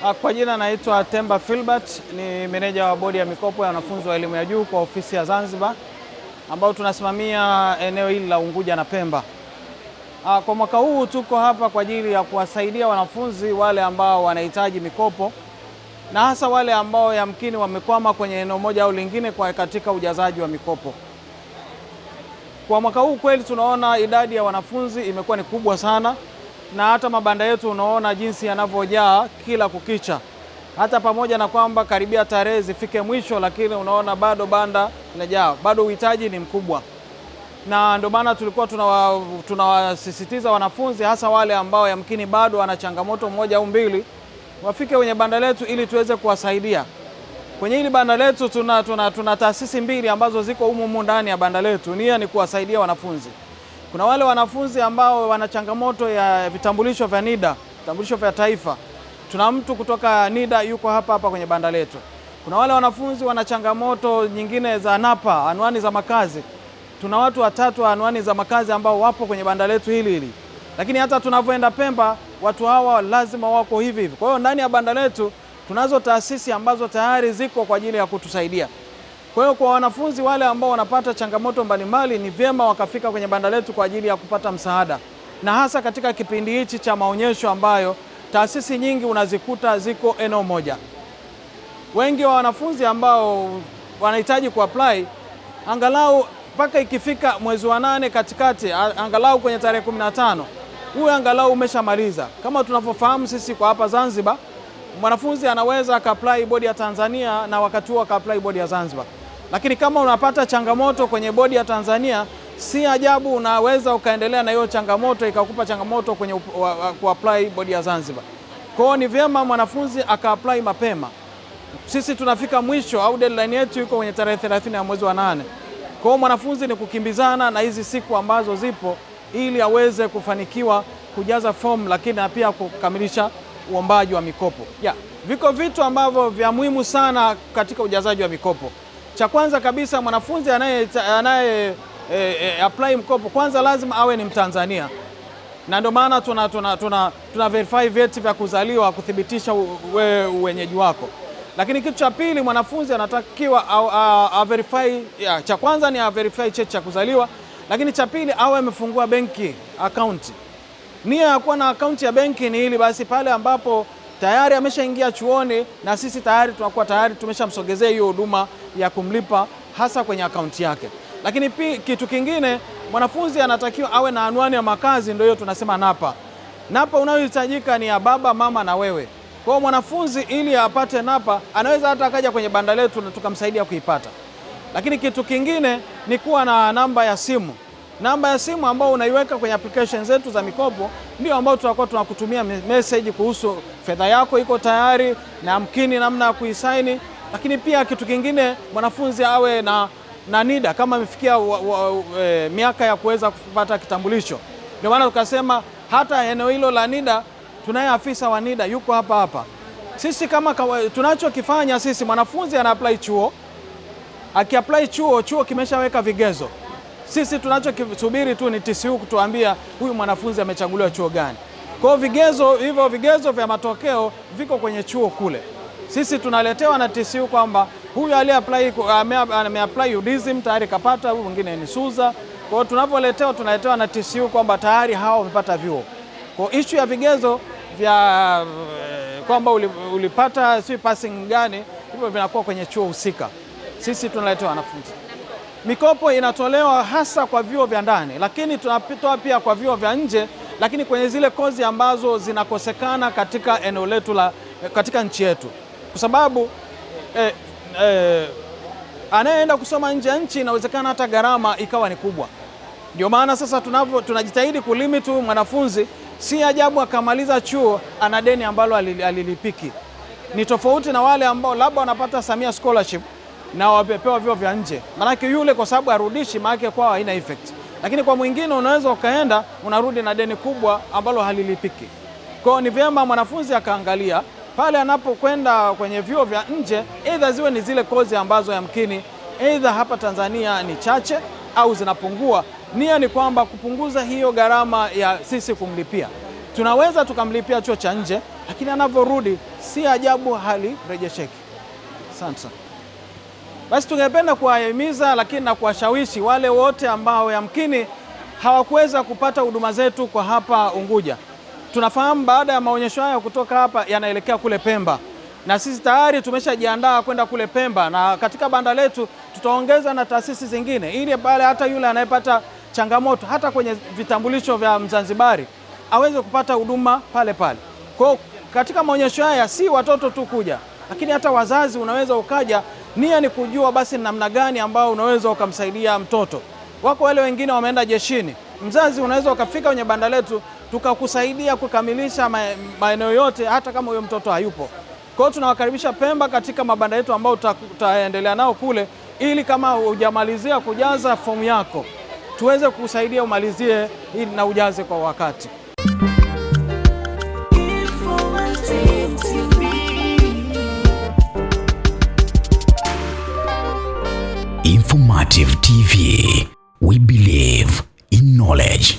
Kwa jina naitwa Temba Filbert, ni meneja wa bodi ya mikopo ya wanafunzi wa elimu ya juu kwa ofisi ya Zanzibar, ambao tunasimamia eneo hili la Unguja na Pemba. Kwa mwaka huu tuko hapa kwa ajili ya kuwasaidia wanafunzi wale ambao wanahitaji mikopo na hasa wale ambao yamkini wamekwama kwenye eneo moja au lingine katika ujazaji wa mikopo. Kwa mwaka huu kweli tunaona idadi ya wanafunzi imekuwa ni kubwa sana, na hata mabanda yetu unaona jinsi yanavyojaa kila kukicha. Hata pamoja na kwamba karibia tarehe zifike mwisho, lakini unaona bado banda linajaa, bado uhitaji ni mkubwa. Na ndio maana tulikuwa tunawasisitiza wanafunzi hasa wale ambao yamkini bado wana changamoto moja au mbili wafike kwenye banda letu ili tuweze kuwasaidia. Kwenye hili banda letu tuna taasisi mbili ambazo ziko humu ndani ya banda letu. Nia ni kuwasaidia wanafunzi. Kuna wale wanafunzi ambao wana changamoto ya vitambulisho vya NIDA, vitambulisho vya taifa. Tuna mtu kutoka NIDA yuko hapa kwenye banda letu. Kuna wale wanafunzi wana changamoto nyingine za NAPA, anwani za makazi. Tuna watu watatu wa anwani za makazi ambao wapo kwenye banda letu hili. Lakini hata tunavyoenda Pemba, watu hawa lazima wako hivi. Kwa hiyo ndani ya banda letu tunazo taasisi ambazo tayari ziko kwa ajili ya kutusaidia. Kwa hiyo kwa wanafunzi wale ambao wanapata changamoto mbalimbali, ni vyema wakafika kwenye banda letu kwa ajili ya kupata msaada, na hasa katika kipindi hichi cha maonyesho ambayo taasisi nyingi unazikuta ziko eneo moja. Wengi wa wanafunzi ambao wanahitaji kuapply, angalau mpaka ikifika mwezi wa 8 katikati, angalau kwenye tarehe 15, huyu angalau umeshamaliza. Kama tunavyofahamu sisi kwa hapa Zanzibar, mwanafunzi anaweza akaapply bodi ya Tanzania na wakati huo akaapply bodi ya Zanzibar. Lakini kama unapata changamoto kwenye bodi ya Tanzania, si ajabu unaweza ukaendelea na hiyo changamoto ikakupa changamoto kwenye kuapply bodi ya Zanzibar. Kwa hiyo ni vyema mwanafunzi akaapply mapema. Sisi tunafika mwisho au deadline yetu yuko kwenye tarehe 30 ya mwezi wa 8. Kwa hiyo mwanafunzi ni kukimbizana na hizi siku ambazo zipo ili aweze kufanikiwa kujaza form, lakini na pia kukamilisha uombaji wa mikopo. Viko vitu ambavyo vya muhimu sana katika ujazaji wa mikopo. Cha kwanza kabisa, mwanafunzi anaye apply mkopo kwanza lazima awe ni Mtanzania. Na ndio maana tuna verify vyeti vya kuzaliwa kuthibitisha uwenyeji wako. Lakini kitu cha pili, mwanafunzi anatakiwa verify, cha kwanza ni verify cheti cha kuzaliwa, lakini cha pili awe amefungua benki account. Nia ya kuwa na akaunti ya benki ni ili basi pale ambapo tayari ameshaingia chuoni na sisi tayari tunakuwa tayari tumeshamsogezea hiyo huduma ya kumlipa hasa kwenye akaunti yake. Lakini pia kitu kingine, mwanafunzi anatakiwa awe na anwani ya makazi, ndio hiyo tunasema NAPA. NAPA unayohitajika ni ya baba, mama na wewe. Kwa hiyo mwanafunzi ili apate NAPA anaweza hata akaja kwenye banda letu na tukamsaidia kuipata. Lakini kitu kingine ni kuwa na namba ya simu. Namba ya simu ambayo unaiweka kwenye application zetu za mikopo ndio ambao tutakuwa tunakutumia message kuhusu fedha yako iko tayari na mkini namna ya kuisaini. Lakini pia kitu kingine, mwanafunzi awe na NIDA kama amefikia miaka ya kuweza kupata kitambulisho. Ndio maana tukasema hata eneo hilo la NIDA tunaye afisa wa NIDA yuko hapa. Sisi kama tunachokifanya sisi, mwanafunzi ana apply chuo, akiapply chuo kimeshaweka vigezo. Sisi tunachokisubiri tu ni TCU kutuambia huyu mwanafunzi amechaguliwa chuo gani. Kwa hiyo vigezo vya matokeo viko kwenye chuo kule. Sisi tunaletewa na TCU kwamba huyu ameapply UDSM tayari kapata, huyu mwingine ni SUZA. Kwa hiyo tunaletewa na TCU kwamba tayari hao wamepata vyuo. Kwa issue ya vigezo vya kwamba ulipata passing gani, hivyo vinakuwa kwenye chuo husika. Sisi tunaletewa wanafunzi. Mikopo inatolewa hasa kwa vyuo vya ndani, lakini tunatoa pia kwa vyuo vya nje, lakini kwenye zile kozi ambazo zinakosekana katika eneo letu katika nchi yetu. Kwa sababu anayeenda kusoma nje ya nchi inawezekana hata gharama ikawa ni kubwa. Ndio maana sasa tunajitahidi kulimit mwanafunzi, si ajabu akamaliza chuo ana deni ambalo alilipiki. Ni tofauti na wale ambao labda wanapata Samia scholarship na wapepewa vyuo vya nje. Maanake yule kwa sababu arudishi, maanake kwao haina effect. Lakini kwa mwingine unaweza ukaenda unarudi na deni kubwa ambalo halilipiki. Kwa hiyo ni vyema mwanafunzi akaangalia pale anapokwenda kwenye vyuo vya nje, aidha ziwe ni zile kozi ambazo yamkini aidha hapa Tanzania ni chache au zinapungua. Nia ni kwamba kupunguza hiyo gharama ya sisi kumlipia. Tunaweza tukamlipia chuo cha nje, lakini anavorudi si ajabu halirejesheki. Asante. Basi tungependa kuwahimiza lakini na kuwashawishi wale wote ambao yamkini hawakuweza kupata huduma zetu kwa hapa Unguja. Tunafahamu baada ya maonyesho haya kutoka hapa yanaelekea kule Pemba, na sisi tayari tumeshajiandaa kwenda kule Pemba, na katika banda letu tutaongeza na taasisi zingine ili pale hata yule anayepata changamoto hata kwenye vitambulisho vya Mzanzibari aweze kupata huduma pale pale. Kwa katika maonyesho haya si watoto tu kuja, lakini hata wazazi unaweza ukaja. Nia ni kujua basi namna gani ambao unaweza ukamsaidia mtoto wako. Wale wengine wameenda jeshini, mzazi unaweza ukafika kwenye banda letu tukakusaidia kukamilisha maeneo yote hata kama huyo mtoto hayupo. Kwa hiyo tunawakaribisha Pemba katika mabanda yetu ambao tutaendelea nao kule, ili kama hujamalizia kujaza fomu yako tuweze kukusaidia umalizie ili na ujaze kwa wakati. Informative TV. We believe in knowledge.